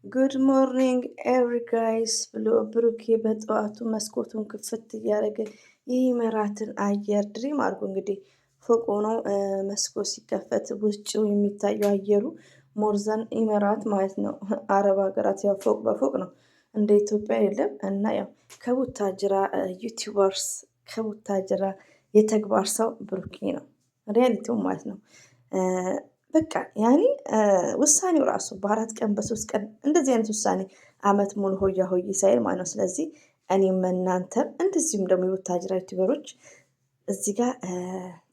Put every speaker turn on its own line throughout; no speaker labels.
ጉድ ሞርኒንግ ኤቭሪ ጋይስ ብሎ ብሩኬ በጠዋቱ መስኮቱን ክፍት እያደረገ የኢመራትን አየር ድሪም አድርጎ እንግዲህ ፎቅ ሆኖ መስኮት ሲከፈት ውጭው የሚታየው አየሩ ሞርዛን ኢመራት ማለት ነው። አረብ ሀገራት ያው ፎቅ በፎቅ ነው እንደ ኢትዮጵያ የለም። እና ያው ከቡታጅራ ዩቲዩበርስ ከቡታጅራ የተግባር ሰው ብሩኬ ነው ሪያሊቲው ማለት ነው። በቃ ያኔ ውሳኔው ራሱ በአራት ቀን በሶስት ቀን እንደዚህ አይነት ውሳኔ አመት ሙሉ ሆያ ሆይ ሳይል ማለት ነው። ስለዚህ እኔም እናንተም እንደዚሁም ደግሞ የቡታጅራ ዩቲዩበሮች እዚህ ጋር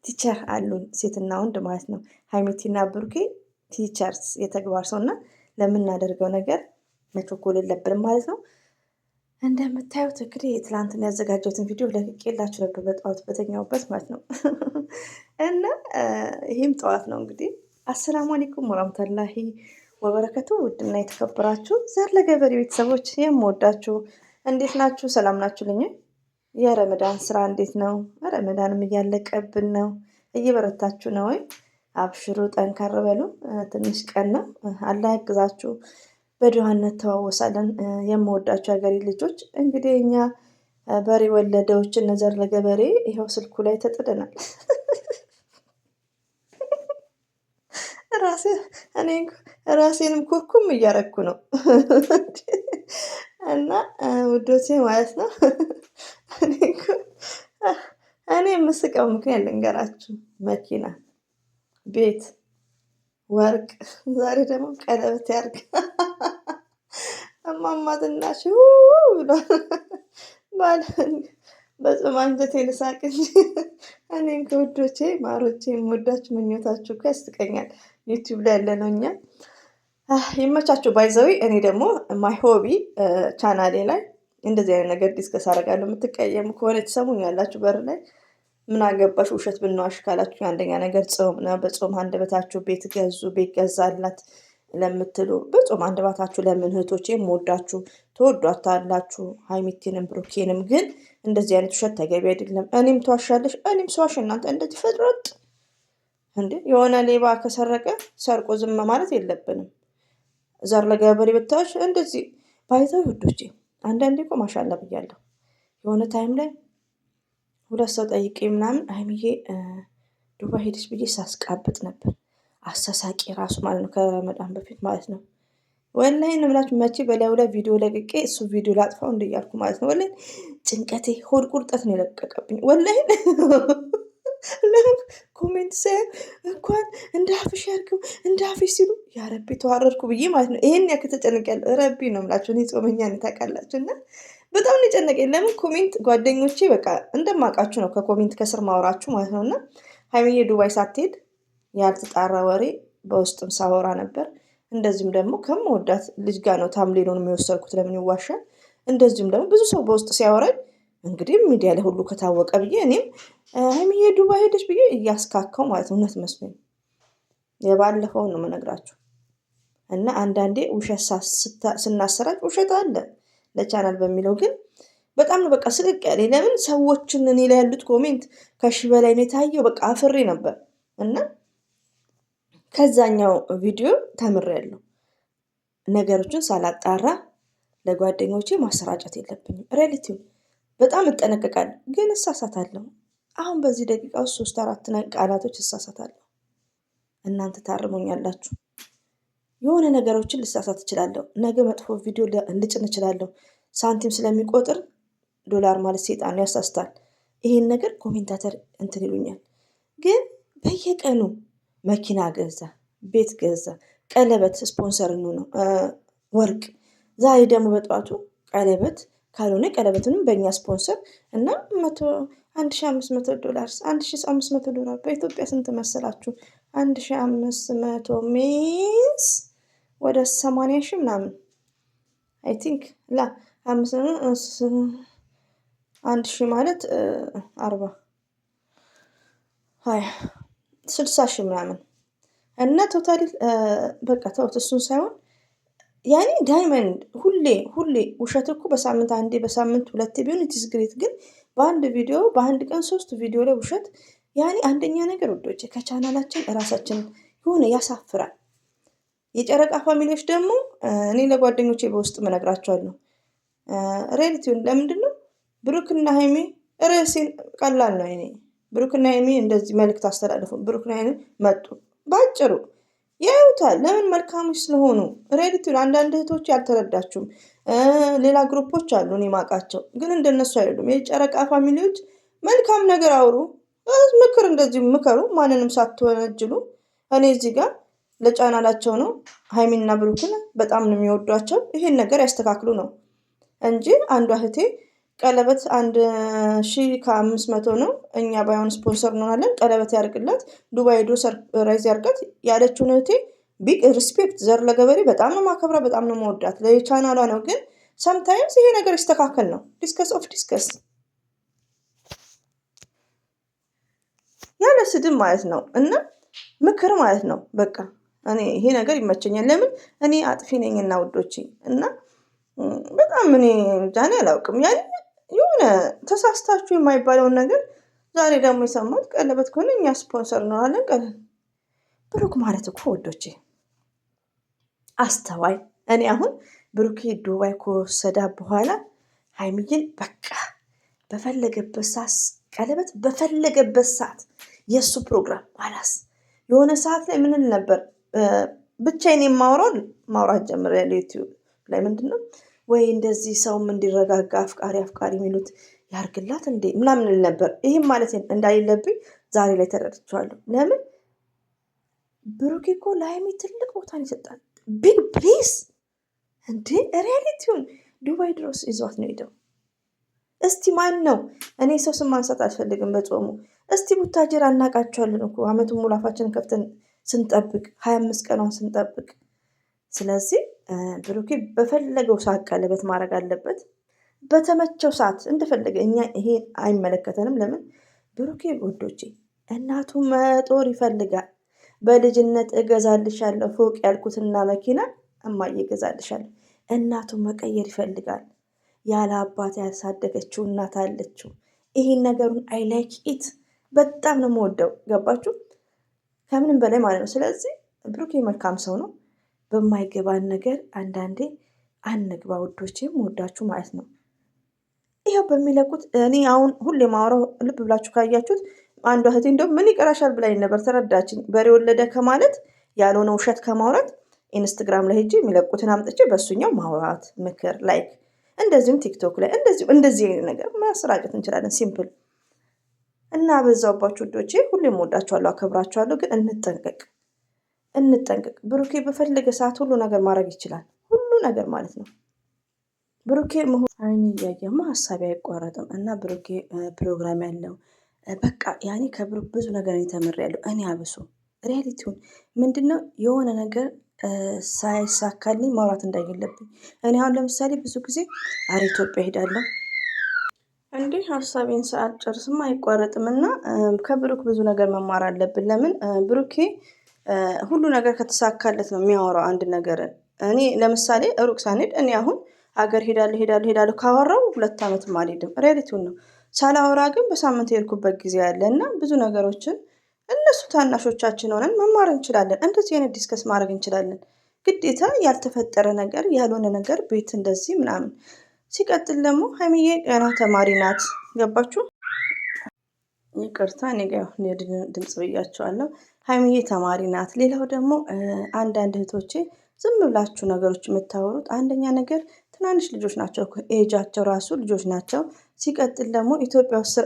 ቲቸር አሉን ሴትና ወንድ ማለት ነው። ሀይሚቲና ብሩኬ ቲቸርስ የተግባር ሰው እና ለምናደርገው ነገር መቸኮል የለብንም ማለት ነው። እንደምታዩት እንግዲህ ትላንትን ያዘጋጀሁትን ቪዲዮ ለቅቄላችሁ ነበር በጠዋቱ በተኛሁበት ማለት ነው። እና ይህም ጠዋት ነው እንግዲህ አሰላሙ አለይኩም ወራህመቱላሂ ወበረከቱ። ውድና የተከበራችሁ ዘር ለገበሬ ቤተሰቦች የምወዳችሁ እንዴት ናችሁ? ሰላም ናችሁልኝ? የረመዳን ስራ እንዴት ነው? ረመዳንም እያለቀብን ነው። እየበረታችሁ ነው ወይ? አብሽሩ፣ ጠንከር በሉ። ትንሽ ቀን ነው። አላህ ያግዛችሁ። በድዋነት ተዋወሳለን። የምወዳችሁ ሀገሬ ልጆች እንግዲህ እኛ በሬ ወለደዎች እነዘር ለገበሬ ይኸው ስልኩ ላይ ተጥደናል። ራሴንም ኩርኩም እያረኩ ነው። እና ውዶቼ ማለት ነው እኔ የምስቀው ምክንያት ልንገራችሁ። መኪና፣ ቤት፣ ወርቅ፣ ዛሬ ደግሞ ቀለበት ያርግ እማማ ዝናሽ ብሏል። ባለ በጾም አንጀቴ ልሳቅ እንጂ እኔን ከውዶቼ ማሮቼ የምወዳችሁ ምኞታችሁ እኮ ያስቀኛል። ዩቲዩብ ላይ ያለ ነው እኛ ይመቻችሁ። ባይዘዊ እኔ ደግሞ ማይ ሆቢ ቻናሌ ላይ እንደዚህ አይነት ነገር ዲስከስ አደርጋለሁ። የምትቀየሙ ከሆነ ትሰሙኛላችሁ በር ላይ። ምን አገባሽ ውሸት ብንዋሽ ካላችሁ አንደኛ ነገር ጾም ነው። በጾም አንደበታችሁ ቤት ገዙ፣ ቤት ገዛላት ለምትሉ በጾም አንደበታችሁ ለምን እህቶቼ የምወዳችሁ ተወዷታላችሁ። ሀይሚቲንም ብሩኬንም ግን እንደዚህ አይነት ውሸት ተገቢ አይደለም። እኔም ተዋሻለሽ፣ እኔም ሰዋሽ። እናንተ እንደዚህ ፈጥሮጥ እንዴ! የሆነ ሌባ ከሰረቀ ሰርቆ ዝም ማለት የለብንም። ዘር ለገበሬ ብታዎች እንደዚህ ባይዘው ውዶቼ። አንዳንዴ እኮ ማሻላ ብያለሁ። የሆነ ታይም ላይ ሁለት ሰው ጠይቄ ምናምን ሀይሚዬ ዱባይ ሄደች ብዬ ሳስቃብጥ ነበር። አሳሳቂ ራሱ ማለት ነው፣ ከረመዳን በፊት ማለት ነው። ወላሂ ነው የምላችሁ። መቼ በላዩ ላይ ቪዲዮ ለቅቄ እሱ ቪዲዮ ላጥፋው እንደያልኩ ማለት ነው። ወላሂ ጭንቀቴ ሆድ ቁርጠት ነው የለቀቀብኝ። ወላሂ ኮሜንት ሳይ እንኳን እንደ አፍሽ ያርገው እንደ አፍሽ ሲሉ ያረቢ ተዋረድኩ ብዬ ማለት ነው። ይሄን ያክል ተጨንቄያለሁ። ረቢ ነው የምላችሁ። እኔ ጾመኛ ነኝ ታውቃላችሁ። እና በጣም ነው የጨነቀኝ። ለምን ኮሜንት ጓደኞቼ በቃ እንደማውቃችሁ ነው ከኮሜንት ከስር ማውራችሁ ማለት ነው። እና ሀይሚዬ ዱባይ ሳትሄድ ያልተጣራ ወሬ በውስጥም ሳወራ ነበር። እንደዚሁም ደግሞ ከምወዳት ልጅ ጋር ነው ታምሌሎን የሚወሰድኩት። ለምን ይዋሻል? እንደዚሁም ደግሞ ብዙ ሰው በውስጥ ሲያወራኝ እንግዲህ ሚዲያ ላይ ሁሉ ከታወቀ ብዬ እኔም ሀይሚዬ ዱባይ ሄደች ብዬ እያስካካው ማለት ነው። እውነት መስሎኝ የባለፈውን ነው የምነግራችሁ። እና አንዳንዴ ውሸት ስናሰራጭ ውሸት አለ ለቻናል በሚለው ግን በጣም ነው በቃ ስቅቅ ያለ። ለምን ሰዎችን እኔ ላይ ያሉት ኮሜንት ከሺህ በላይ ነው የታየው። በቃ አፍሬ ነበር። እና ከዛኛው ቪዲዮ ተምሬያለሁ። ነገሮችን ሳላጣራ ለጓደኞቼ ማሰራጨት የለብኝም። ሪያሊቲው በጣም እጠነቀቃለሁ፣ ግን እሳሳታለሁ። አሁን በዚህ ደቂቃ ውስጥ 3-4 ቃላቶች እሳሳታለሁ። እናንተ ታርሙኛላችሁ። የሆነ ነገሮችን ልሳሳት እችላለሁ። ነገ መጥፎ ቪዲዮ ልጭን እችላለሁ። ሳንቲም ስለሚቆጥር ዶላር ማለት ሴጣን ነው፣ ያሳስታል። ይሄን ነገር ኮሜንታተር እንትን ይሉኛል። ግን በየቀኑ መኪና ገዛ፣ ቤት ገዛ፣ ቀለበት ስፖንሰር ነው፣ ወርቅ። ዛሬ ደግሞ በጠዋቱ ቀለበት ካልሆነ ቀለበትንም በእኛ ስፖንሰር እና $1,500 $1,500 በኢትዮጵያ ስንት መሰላችሁ? 1,500 ሚንስ ወደ 80 ሺህ ምናምን አይ ቲንክ ላ 1,000 ማለት 60 ሺህ ምናምን እና ቶታሊ በቃ ተውት። እሱን ሳይሆን ያኔ ዳይመንድ ሁሌ ውሸት እኮ በሳምንት አንዴ በሳምንት ሁለቴ ቢሆን ኢትስ ግሬት። ግን በአንድ ቪዲዮ በአንድ ቀን 3 ቪዲዮ ላይ ውሸት ያኔ አንደኛ ነገር ውዶች ከቻናላችን ራሳችን የሆነ ያሳፍራል። የጨረቃ ፋሚሊዎች ደግሞ እኔ ለጓደኞቼ በውስጥ እነግራቸዋለሁ ሬሊቲውን ለምንድን ነው ብሩክና ሀይሚ ርዕሴን ቀላል ነው። እኔ ብሩክና ሀይሚ እንደዚህ መልእክት አስተላልፉ፣ ብሩክና ሀይሚ መጡ ባጭሩ ያዩታል። ለምን መልካሞች ስለሆኑ ሬሊቲውን። አንዳንድ እህቶች ያልተረዳችሁም ሌላ ግሩፖች አሉ እኔ ማውቃቸው፣ ግን እንደነሱ አይደሉም። የጨረቃ ፋሚሊዎች መልካም ነገር አውሩ፣ ምክር እንደዚህ ምከሩ፣ ማንንም ሳትወነጅሉ። እኔ እዚህ ጋር ለጫናላቸው ነው። ሀይሚና ብሩክን በጣም ነው የሚወዷቸው። ይሄን ነገር ያስተካክሉ ነው እንጂ አንዷ እህቴ ቀለበት 1,500 ነው፣ እኛ ባይሆን ስፖንሰር እንሆናለን፣ ቀለበት ያርግላት፣ ዱባይ ሄዶ ሰርፕራይዝ ያርጋት ያለችውን እህቴ ቢግ ሪስፔክት። ዘር ለገበሬ በጣም ነው ማከብራ፣ በጣም ነው መወዳት። ለቻናሏ ነው። ግን ሰምታይምስ ይሄ ነገር ይስተካከል ነው። ዲስከስ ኦፍ ዲስከስ ያለ ስድብ ማለት ነው እና ምክር ማለት ነው። በቃ እኔ ይሄ ነገር ይመቸኛል። ለምን እኔ አጥፊ ነኝና ውዶቼ። እና በጣም እኔ ጃኔ አላውቅም። ያኔ የሆነ ተሳስታችሁ የማይባለውን ነገር ዛሬ ደግሞ የሰማሁት ቀለበት ከሆነ እኛ ስፖንሰር እንሆናለን። ቀለል ብሩክ ማለት እኮ ውዶቼ አስተዋይ። እኔ አሁን ብሩኬ ዱባይ ከወሰዳ በኋላ ሀይሚዬን በቃ በፈለገበት ሰዓት ቀለበት በፈለገበት ሰዓት የእሱ ፕሮግራም አላስ የሆነ ሰዓት ላይ ምንል ነበር ብቻዬን የማውራው ማውራት ጀምሬያለሁ ዩቲዩብ ላይ። ምንድን ነው ወይ እንደዚህ ሰውም እንዲረጋጋ አፍቃሪ አፍቃሪ የሚሉት ያርግላት እንዴ ምናምን ል ነበር። ይህም ማለት እንዳሌለብኝ ዛሬ ላይ ተረድቼዋለሁ። ለምን ብሩኬ እኮ ለሀይሚ ትልቅ ቦታን ይሰጣል። ቢግ ፕሊስ እንዴ ሪያሊቲውን ዱባይ ድረስ ይዟት ነው ሄደው። እስቲ ማን ነው እኔ ሰው ስም ማንሳት አልፈልግም በጾሙ። እስቲ ቡታጀራ እናውቃቸዋለን እኮ አመቱን ሙሉ አፋችንን ከፍተን ስንጠብቅ 25 ቀኗን ስንጠብቅ። ስለዚህ ብሩኬ በፈለገው ሰዓት ቀለበት ማድረግ አለበት፣ በተመቸው ሰዓት እንደፈለገ። እኛ ይሄ አይመለከተንም። ለምን ብሩኬ ወዶቼ እናቱ መጦር ይፈልጋል። በልጅነት እገዛልሻለሁ ፎቅ ያልኩትና መኪና እማዬ እገዛልሻለሁ። እናቱ መቀየር ይፈልጋል። ያለ አባት ያሳደገችው እናት አለችው። ይሄን ነገሩን አይ ላይክ ኢት በጣም ነው የምወደው። ገባችሁ? ከምንም በላይ ማለት ነው። ስለዚህ ብሩኬ መልካም ሰው ነው። በማይገባን ነገር አንዳንዴ አንግባ ውዶቼም ወዳችሁ ማለት ነው። ይኸው በሚለቁት እኔ አሁን ሁሌ ማውራው ልብ ብላችሁ ካያችሁት አንዷ እህቴ እንደውም ምን ይቀራሻል ብላኝ ነበር። ተረዳችኝ። በሬ ወለደ ከማለት ያልሆነ ውሸት ከማውራት ኢንስትግራም ላይ ሄጄ የሚለቁትን አምጥቼ በሱኛው ማውራት ምክር ላይክ እንደዚሁም ቲክቶክ ላይ እንደዚህ አይነት ነገር ማሰራጨት እንችላለን። ሲምፕል እና በዛውባችሁ ውዶቼ ሁሌም ወዳችኋለሁ፣ አከብራችኋለሁ። ግን እንጠንቀቅ። ብሩኬ በፈለገ ሰዓት ሁሉ ነገር ማድረግ ይችላል። ሁሉ ነገር ማለት ነው። ብሩኬ መሆን አይኔ እያየማ ሀሳቢ አይቋረጥም። እና ብሩኬ ፕሮግራም ያለው በቃ ያኔ ከብሩክ ብዙ ነገር ተምሬያለሁ። እኔ አብሶ ሪያሊቲውን ምንድነው የሆነ ነገር ሳይሳካልኝ ማውራት እንዳይገለብኝ። እኔ አሁን ለምሳሌ ብዙ ጊዜ አረ ኢትዮጵያ ሄዳለሁ እንዴ ሀሳቤን ሰዓት ጨርስም አይቋረጥም። እና ከብሩክ ብዙ ነገር መማር አለብን። ለምን ብሩኬ ሁሉ ነገር ከተሳካለት ነው የሚያወራው አንድ ነገርን። እኔ ለምሳሌ ሩቅ ሳንሄድ እኔ አሁን ሀገር ሄዳለሁ ካወራው 2 ዓመትም አልሄድም። ሬሊቲውን ነው። ሳላወራ ግን በሳምንት የሄድኩበት ጊዜ ያለ እና ብዙ ነገሮችን እነሱ ታናሾቻችን ሆነን መማር እንችላለን። እንደዚህ አይነት ዲስከስ ማድረግ እንችላለን። ግዴታ ያልተፈጠረ ነገር ያልሆነ ነገር ቤት እንደዚህ ምናምን። ሲቀጥል ደግሞ ሀይሚዬ ገና ተማሪ ናት። ገባችሁ? ይቅርታ እኔ ጋር ድምጽ ብያቸዋለሁ። ሀይሚዬ ተማሪ ናት። ሌላው ደግሞ አንዳንድ እህቶቼ ዝም ብላችሁ ነገሮች የምታወሩት አንደኛ ነገር ትናንሽ ልጆች ናቸው። ኤጃቸው ራሱ ልጆች ናቸው። ሲቀጥል ደግሞ ኢትዮጵያ ውስጥ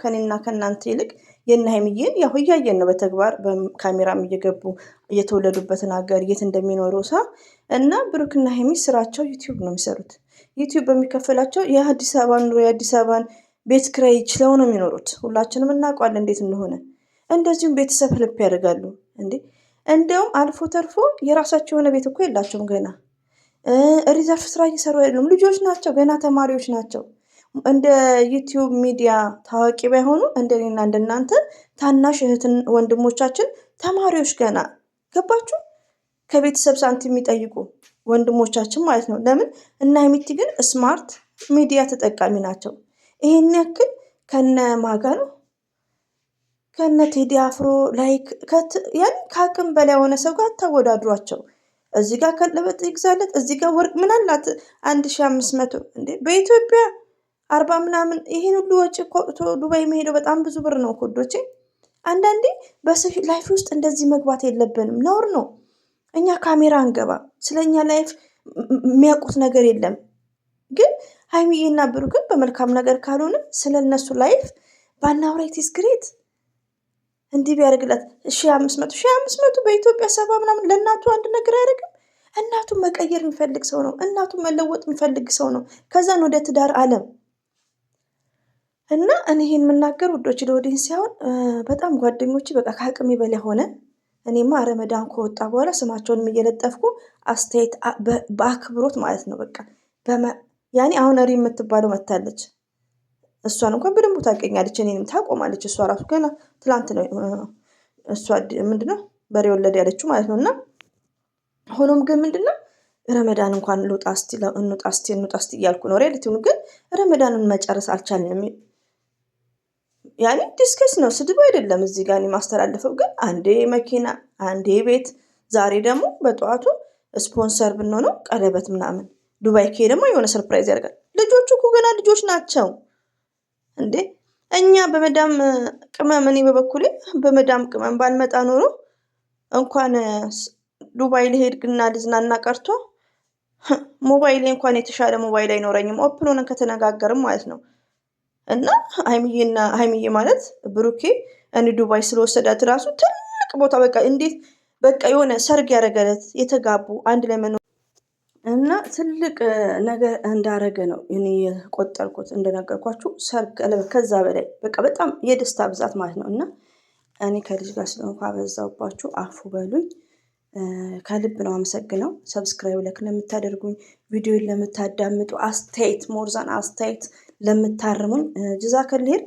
ከኔና ከእናንተ ይልቅ የእነ ሀይሚዬን ያው እያየን ነው በተግባር በካሜራም እየገቡ እየተወለዱበትን ሀገር የት እንደሚኖሩ እና ብሩክና ሀይሚ ስራቸው ዩቲዩብ ነው የሚሰሩት። ዩቲዩብ በሚከፈላቸው የአዲስ አበባ ኑሮ የአዲስ አበባን ቤት ክራይ ችለው ነው የሚኖሩት። ሁላችንም እናውቃለን እንዴት እንደሆነ። እንደዚሁም ቤተሰብ ህልፕ ያደርጋሉ እንዴ። እንደውም አልፎ ተርፎ የራሳቸው የሆነ ቤት እኮ የላቸውም ገና። ሪዘርፍ ስራ እየሰሩ አይደሉም። ልጆች ናቸው ገና ተማሪዎች ናቸው። እንደ ዩቲዩብ ሚዲያ ታዋቂ ባይሆኑ እንደኔና እንደናንተ ታናሽ እህትን ወንድሞቻችን ተማሪዎች ገና። ገባችሁ? ከቤተሰብ ሳንቲም የሚጠይቁ ወንድሞቻችን ማለት ነው። ለምን እና ሀይሚቲ ግን ስማርት ሚዲያ ተጠቃሚ ናቸው። ይሄን ያክል ከነ ማጋ ነው ከነ ቴዲ አፍሮ ላይክ ያን ከአቅም በላይ የሆነ ሰው ጋር አታወዳድሯቸው። እዚህ ጋር ቀለበት ይግዛለት፣ እዚህ ጋር ወርቅ ምን አላት 1500 እንዴ በኢትዮጵያ 40 ምናምን። ይሄን ሁሉ ወጪ ቆጥቶ ዱባይ መሄደው በጣም ብዙ ብር ነው ኮዶቼ። አንዳንዴ በሰው ላይፍ ውስጥ እንደዚህ መግባት የለብንም፣ ነውር ነው። እኛ ካሜራ አንገባ፣ ስለኛ ላይፍ የሚያውቁት ነገር የለም። ግን ሀይሚዬና ብሩክን በመልካም ነገር ካልሆነ ስለነሱ ላይፍ ባናውራ ግሬት። እንዲህ ቢያደርግላት 1500 በኢትዮጵያ 70 ምናምን ለእናቱ አንድ ነገር አያደርግም። እናቱን መቀየር የሚፈልግ ሰው ነው። እናቱን መለወጥ የሚፈልግ ሰው ነው። ከዛን ወደ ትዳር አለም እና እኔ ይሄን የምናገር ውዶች ለወዲን ሲሆን በጣም ጓደኞች በቃ ከአቅሜ በላይ ሆነ። እኔማ ረመዳን ከወጣ በኋላ ስማቸውንም እየለጠፍኩ አስተያየት በአክብሮት ማለት ነው። በቃ ያኔ አሁን ሪ የምትባለው መታለች። እሷን እንኳን በደንብ ታውቀኛለች፣ እኔንም ታቆማለች። እሷ ራሱ ገና ትላንት ነው እሷ ምንድነው በሬ ወለድ ያለችው ማለት ነው። እና ሆኖም ግን ምንድነው ረመዳን እንኳን እንውጣ እስቲ እያልኩ ነው። ሪያሊቲውን ግን ረመዳንን መጨረስ አልቻልንም። ያኔ ዲስከስ ነው፣ ስድብ አይደለም። እዚህ ጋር ማስተላለፈው ግን አንዴ መኪና አንዴ ቤት፣ ዛሬ ደግሞ በጠዋቱ ስፖንሰር ብንሆነው ቀለበት ምናምን፣ ዱባይ ከሄደ ደግሞ የሆነ ሰርፕራይዝ ያደርጋል። ልጆቹ እኮ ገና ልጆች ናቸው እንዴ። እኛ በመዳም ቅመም፣ እኔ በበኩሌ በመዳም ቅመም ባልመጣ ኖሮ እንኳን ዱባይ ልሄድና ልዝናና ቀርቶ ሞባይሌ እንኳን የተሻለ ሞባይል አይኖረኝም። ኦፕን ሆነን ከተነጋገርም ማለት ነው። እና ሀይሚዬ ማለት ብሩኬ እኔ ዱባይ ስለወሰዳት ራሱ ትልቅ ቦታ በቃ እንዴት በቃ የሆነ ሰርግ ያደረገለት የተጋቡ አንድ ላይ መኖር እና ትልቅ ነገር እንዳረገ ነው እኔ የቆጠርኩት። እንደነገርኳችሁ ሰርግ ቀለበት፣ ከዛ በላይ በቃ በጣም የደስታ ብዛት ማለት ነው። እና እኔ ከልጅ ጋር ስለሆንኩ አበዛውባችሁ፣ አፉ በሉኝ። ከልብ ነው አመሰግነው። ሰብስክራይብ ለክ ለምታደርጉኝ፣ ቪዲዮን ለምታዳምጡ፣ አስተያየት ሞርዛን አስተያየት ለምታርሙኝ ጅዛከል ሄር